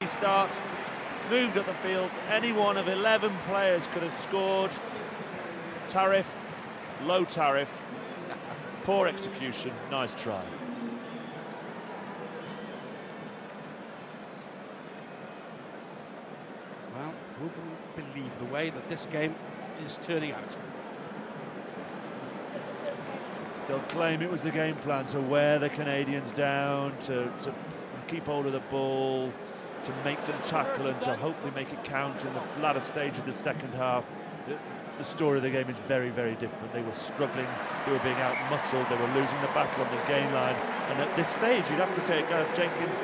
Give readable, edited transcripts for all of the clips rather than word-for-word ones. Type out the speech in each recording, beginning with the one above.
shaky start, moved up the field. Any one of 11 players could have scored. Tariff, low tariff, poor execution, nice try. Well, who can believe the way that this game is turning out? They'll claim it was the game plan to wear the Canadians down, to keep hold of the ball, to make them tackle and to hopefully make it count in the latter stage of the second half. The story of the game is very, very different. They were struggling, they were being out-muscled, they were losing the battle on the gain line. And at this stage, you'd have to say, Gareth Jenkins,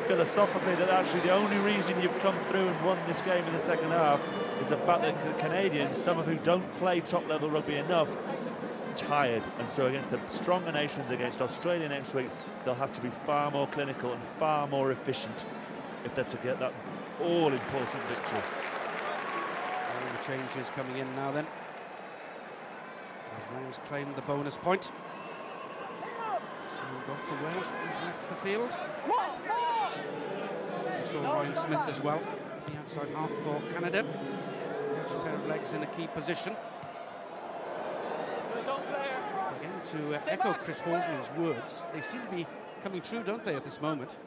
philosophically, that actually the only reason you've come through and won this game in the second half is the fact that the Canadians, some of who don't play top-level rugby enough, tired. And so against the stronger nations, against Australia next week, they'll have to be far more clinical and far more efficient if they're to get that all-important victory. All the changes coming in now then. As Wales claimed the bonus point. And got for Wales, he's left the field. We saw Ryan Smith as well, the outside half for Canada. Fresh pair of legs in a key position. Again, to echo Chris Horsman's words, they seem to be coming true, don't they, at this moment?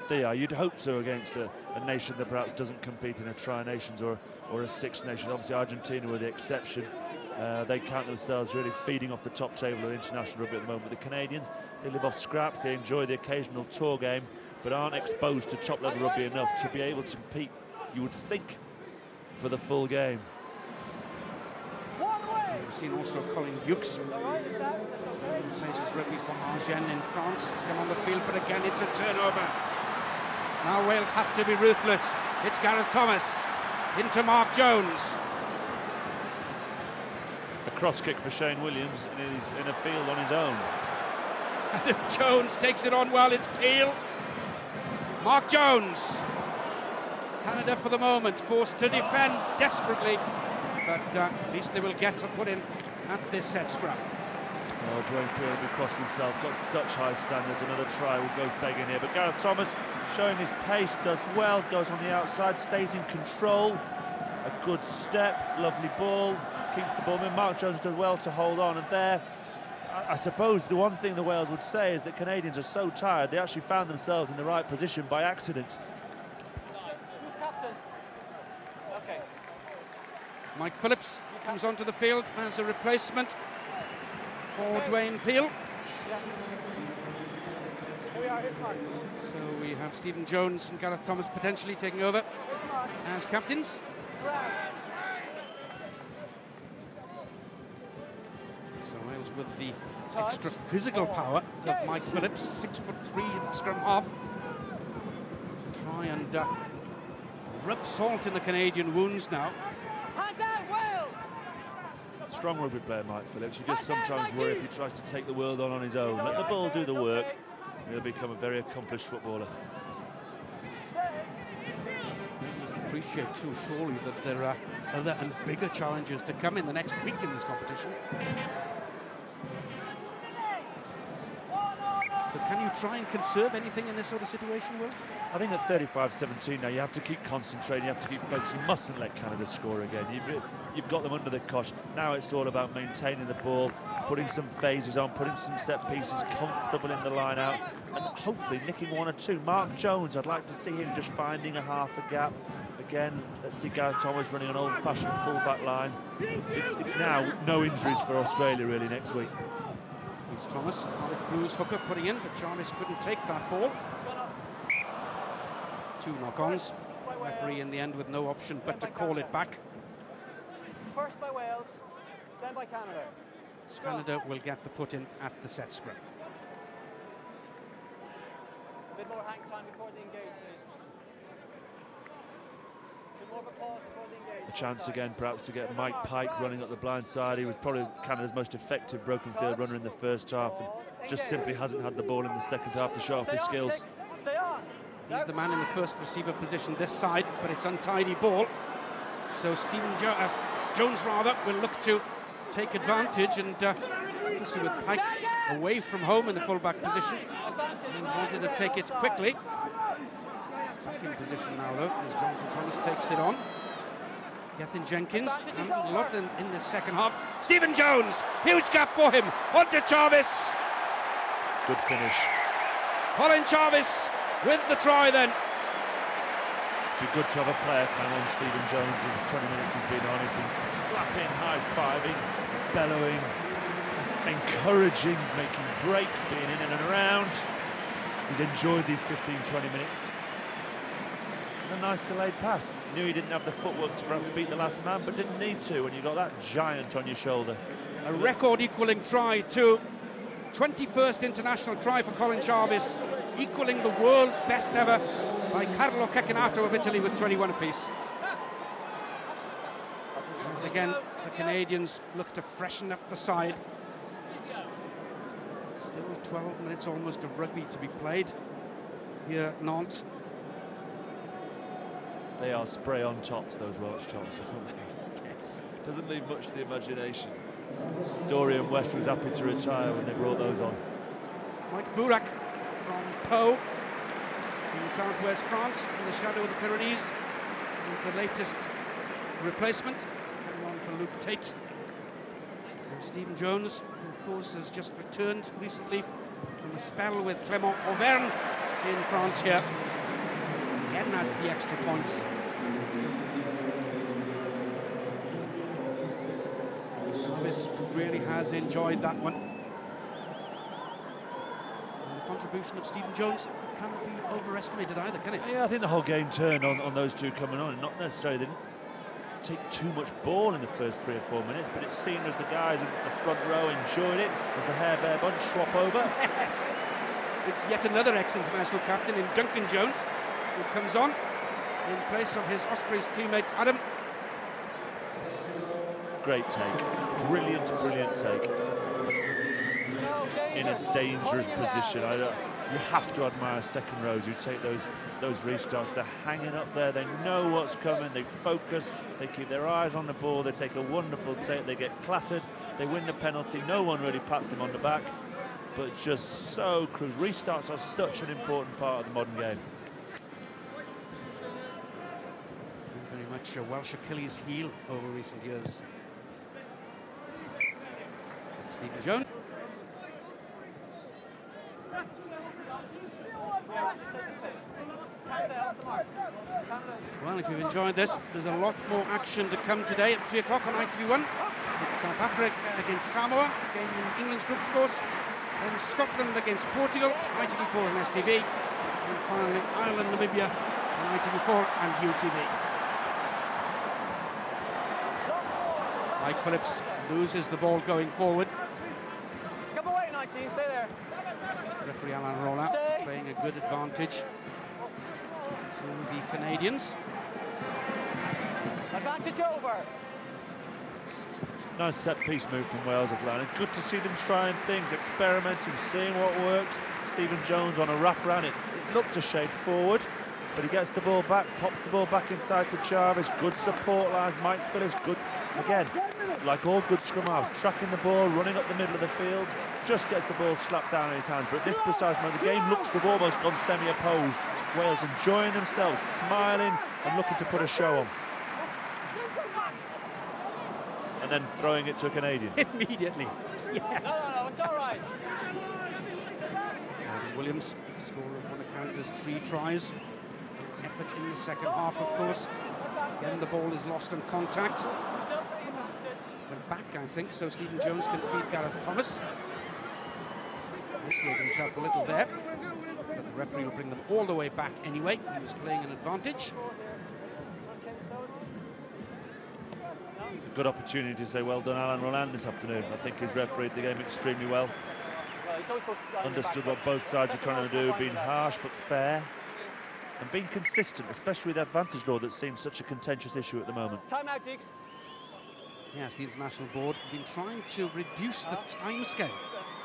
They are. You'd hope so against a nation that perhaps doesn't compete in a Tri-Nations or a Six Nation. Obviously, Argentina were the exception. They count themselves really feeding off the top table of international rugby at the moment. The Canadians, they live off scraps, they enjoy the occasional tour game, but aren't exposed to top-level rugby enough to be able to compete, you would think, for the full game. We've seen also Colin Hughes, who plays rugby for Agen in France. He's come on the field, but again it's a turnover. Now Wales have to be ruthless. It's Gareth Thomas into Mark Jones. A cross kick for Shane Williams, and he's in a field on his own. And if Jones takes it on well, it's Peel. Mark Jones. Canada for the moment forced to defend desperately, but at least they will get to put in at this set scrap. Oh, Dwayne Peel will be cross himself, got such high standards. Another try goes begging here, but Gareth Thomas showing his pace, does well, goes on the outside, stays in control. A good step, lovely ball, keeps the ball in. Mark Jones does well to hold on, and there, I suppose the one thing the Wales would say is that Canadians are so tired, they actually found themselves in the right position by accident. Who's captain? Okay. Mike Phillips comes onto the field as a replacement for Dwayne Peel. Yeah. Here we are, here's Mark. So we have Stephen Jones and Gareth Thomas potentially taking over as captains. So Wales with the extra physical power of Mike Phillips, 6'3" scrum half. Try and rub salt in the Canadian wounds now. Hands out, Wales! Strong rugby player, Mike Phillips. You just sometimes worry if he tries to take the world on his own. Let the ball do the work. He'll become a very accomplished footballer. Please appreciate too, surely, that there are other and bigger challenges to come in the next week in this competition. So can you try and conserve anything in this sort of situation, Will? I think at 35-17 now, you have to keep concentrating, you have to keep focused. You mustn't let Canada score again. You've got them under the cosh. Now it's all about maintaining the ball, putting some phases on, putting some set pieces, comfortable in the line out, and hopefully nicking one or two. Mark Jones, I'd like to see him just finding a half a gap. Again, let's see Gareth Thomas running an old-fashioned full-back line. It's now no injuries for Australia, really, next week. Here's Thomas, Blues hooker putting in, but Jarvis couldn't take that ball. 2 knock-ons. Referee in the end with no option but to call it back. First by Wales, then by Canada. Canada will get the put in at the set scrum. A bit more hang time before the engage, please. A bit more of a pause before the engage. A chance again perhaps to get Mike Pike running up the blind side. He was probably Canada's most effective broken field runner in the first half, and just simply hasn't had the ball in the second half to show off his skills. Stay on. He's the man in the first receiver position this side, but it's untidy ball. So Stephen Jones will look to take advantage, and obviously with Pike away from home in the fullback position, and wanted to take it quickly. Back in position now, though, as Jonathan Thomas takes it on. Gethin Jenkins, and a lot in the second half. Stephen Jones, huge gap for him. On to Jarvis. Good finish. Colin Jarvis with the try then. It'd be good to have a player kind of on Stephen Jones. As 20 minutes he's been on, he's been slapping, high-fiving, bellowing, encouraging, making breaks, being in and around. He's enjoyed these 15-20 minutes. And a nice delayed pass. Knew he didn't have the footwork to perhaps beat the last man, but didn't need to when you got that giant on your shoulder. A record-equaling try too. 21st international try for Colin Jarvis, equaling the world's best ever by Carlo Cecchinato of Italy with 21 apiece. As again, the Canadians look to freshen up the side. Still 12 minutes almost of rugby to be played here at Nantes. They are spray-on tops, those Welsh tops, aren't they? Yes. Doesn't leave much to the imagination. Dorian West was happy to retire when they brought those on. Mike Burak from Pau in southwest France, in the shadow of the Pyrenees, is the latest replacement. On for Luke Tate. And Stephen Jones, who of course has just returned recently from a spell with Clément Auvergne in France here. Again adds the extra points. Jarvis really has enjoyed that one. And the contribution of Stephen Jones cannot be overestimated either, can it? Yeah, I think the whole game turned on those two coming on, and not necessarily they didn't take too much ball in the first 3 or 4 minutes, but it seemed as the guys in the front row enjoyed it as the Hair Bear bunch swap over. Yes! It's yet another ex-international captain in Duncan Jones, who comes on in place of his Ospreys teammate Adam. Great take, brilliant take. In a dangerous position. You have to admire second rows who take those restarts. They're hanging up there, they know what's coming, they focus, they keep their eyes on the ball, they take a wonderful take, they get clattered, they win the penalty, no one really pats them on the back, but just so cruise. Restarts are such an important part of the modern game. Very much a Welsh Achilles heel over recent years. Stephen Jones. Well, if you've enjoyed this, there's a lot more action to come today at 3 o'clock on ITV1. It's South Africa against Samoa, game in England's group, of course. Then Scotland against Portugal, ITV4 and STV. And finally, Ireland, Namibia on ITV4 and UTV. Mike Phillips loses the ball going forward. Come away, 19, stay there. Referee Alan Rolla playing a good advantage to the Canadians. Advantage over. Nice set-piece move from Wales of Lyon. Good to see them trying things, experimenting, seeing what works. Stephen Jones on a wraparound. It looked a shade forward, but he gets the ball back, pops the ball back inside to Jarvis. Good support lines. Mike Phillips, good again. Like all good scrum halves, tracking the ball, running up the middle of the field, just gets the ball slapped down in his hands. But at this precise moment, the game looks to have almost gone semi-opposed. Wales enjoying themselves, smiling and looking to put a show on. And then throwing it to a Canadian. Immediately, yes. No, it's all right. Williams, scorer on account of 3 tries. Effort in the second half, of course. Again, the ball is lost on contact. Went back, I think, so Stephen Jones can feed Gareth Thomas. Slowed himself a little there, but the referee will bring them all the way back anyway. He was playing an advantage. A good opportunity to say well done Alan Roland this afternoon. I think he's refereed the game extremely well. Understood what both sides are trying to do, being harsh but fair, and being consistent, especially with the advantage law that seems such a contentious issue at the moment. Time out, Deeks. Yes, the international board have been trying to reduce the time scale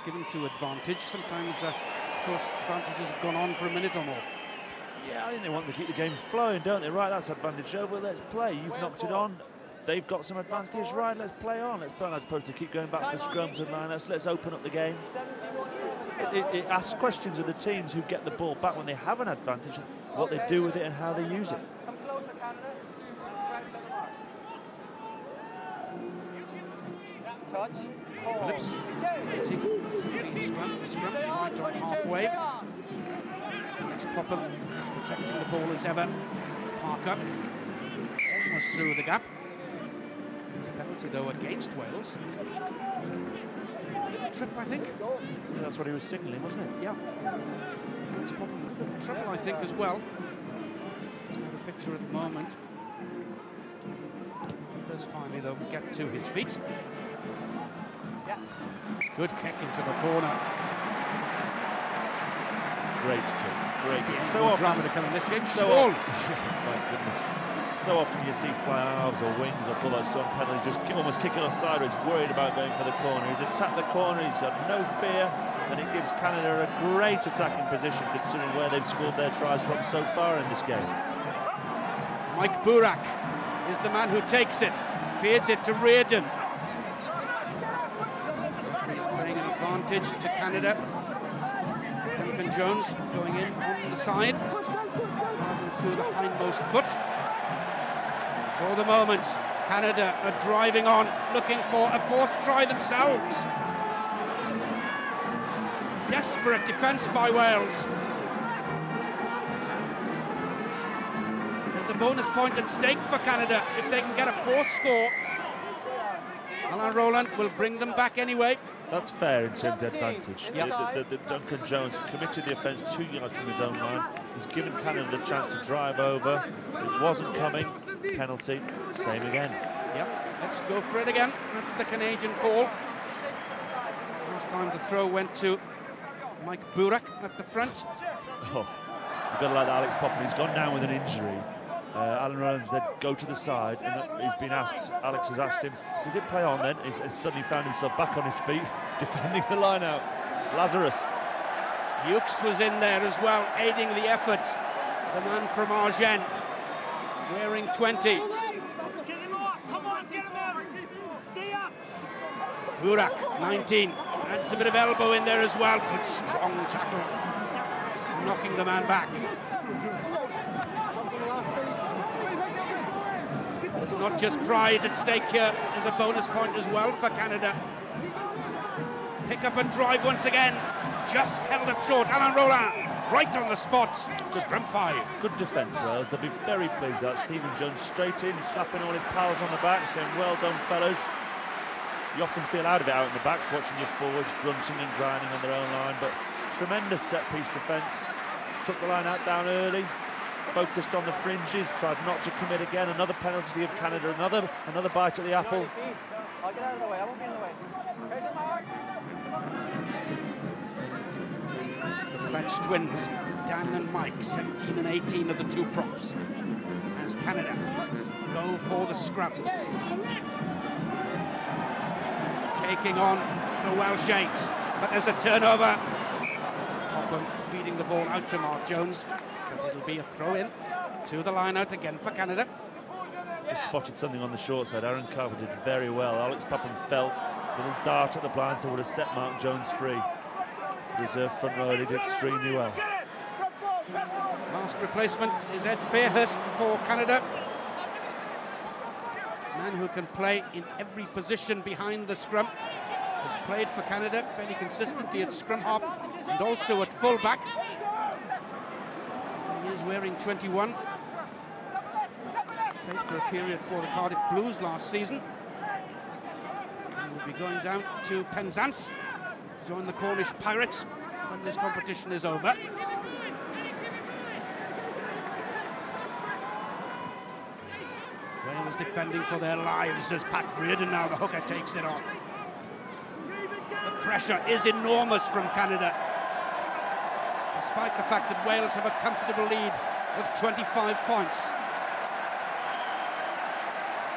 given to advantage. Sometimes, of course, advantages have gone on for a minute or more. Yeah, I think they want to keep the game flowing, don't they? Right, that's advantage over, let's play. You've knocked it on. They've got some advantage, right, let's play on. Let's play on, as opposed to keep going back to the scrums and line-ups. Let's open up the game. It asks questions of the teams who get the ball back when they have an advantage. what they do with it and how they use it. Come closer, Canada. Crouch on the mark. Touch. Phillips. Engage. The scrum Stay on, right on 22. halfway. Stay on. Next Popham protecting the ball as ever. Parker almost through the gap. It's a penalty though against Wales. Trip, I think. Yeah, that's what he was signalling, wasn't it? Yeah. It's Popham a little bit of trouble, I think, as well. Just have a picture at the moment. He does finally though get to his feet. Yeah. Good kick into the corner. Great kick, great kick. So often drama to come in this game. So often, my goodness. So often you see flying halves or wings or fullbacks on penalty just almost kicking us sideways, worried about going for the corner. He's attacked the corner, he's got no fear, and it gives Canada a great attacking position considering where they've scored their tries from so far in this game. Mike Burak is the man who takes it, feeds it to Reardon. He's playing an advantage to Canada. Duncan Jones going in on the side, through the hindmost foot. For the moment, Canada are driving on, looking for a fourth try themselves. Desperate defence by Wales. There's a bonus point at stake for Canada if they can get a fourth score. Alain Roland will bring them back anyway. That's fair in terms of advantage. Yeah. The Duncan Jones committed the offence 2 yards from his own line. He's given Canada the chance to drive over. It wasn't coming. Penalty. Same again. Yep, let's go for it again. That's the Canadian call. Last time the throw went to Mike Burak at the front. Oh, you've got to like Alex Popham. He's gone down with an injury. Alan Roland said, go to the side, and he's been asked, Alex has asked him, did it play on then? He's suddenly found himself back on his feet, defending the line out. Lazarus. Hughes was in there as well, aiding the effort. The man from Argent, wearing 20. Burak, 19. Adds a bit of elbow in there as well. Good strong tackle, knocking the man back. There's not just pride at stake here, there's a bonus point as well for Canada. Pick up and drive once again, just held it short. Alain Roland, right on the spot. Scrum 5. Good defence, Wales. They'll be very pleased with that. Stephen Jones straight in, slapping all his pals on the back, saying, well done, fellas. You often feel out of it out in the backs, watching your forwards grunting and grinding on their own line, but tremendous set-piece defence. Took the line out down early. Focused on the fringes, tried not to commit again. Another penalty to give Canada another bite at the apple. I'll get out of the way, I won't be in the way. Here's your mark. The Fletch twins, Dan and Mike, 17 and 18 are the two props. As Canada go for the scrum. Taking on the Welsh 8, but there's a turnover. Popham feeding the ball out to Mark Jones. It'll be a throw-in to the line-out again for Canada. Just spotted something on the short side. Aaron Carver did very well. Alex Popham felt a little dart at the blind side would have set Mark Jones free. Reserve front row did extremely well. Last replacement is Ed Fairhurst for Canada. Man who can play in every position behind the scrum. Has played for Canada fairly consistently at scrum half and also at full-back. He is wearing 21. Played for a period for the Cardiff Blues last season. He will be going down to Penzance to join the Cornish Pirates when this competition is over. Wales defending for their lives as Pat Reardon now, the hooker, takes it on. The pressure is enormous from Canada, despite the fact that Wales have a comfortable lead of 25 points.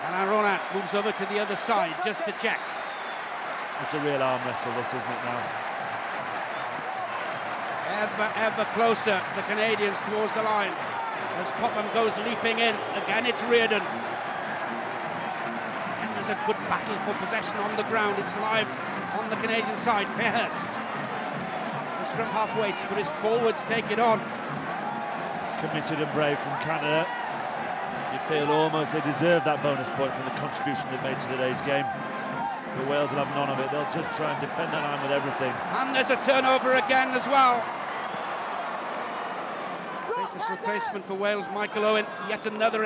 Alain Roland moves over to the other side just to check. It's a real arm wrestle, this, isn't it, now? Ever closer, the Canadians towards the line. As Popham goes leaping in, again it's Reardon. And there's a good battle for possession on the ground. It's live on the Canadian side. Fairhurst. The scrum half waits, but his forwards take it on. committed and brave from Canada. You feel almost they deserve that bonus point from the contribution they've made to today's game. The Wales will have none of it. They'll just try and defend that line with everything. And there's a turnover again as well. Latest replacement for Wales, Michael Owen, yet another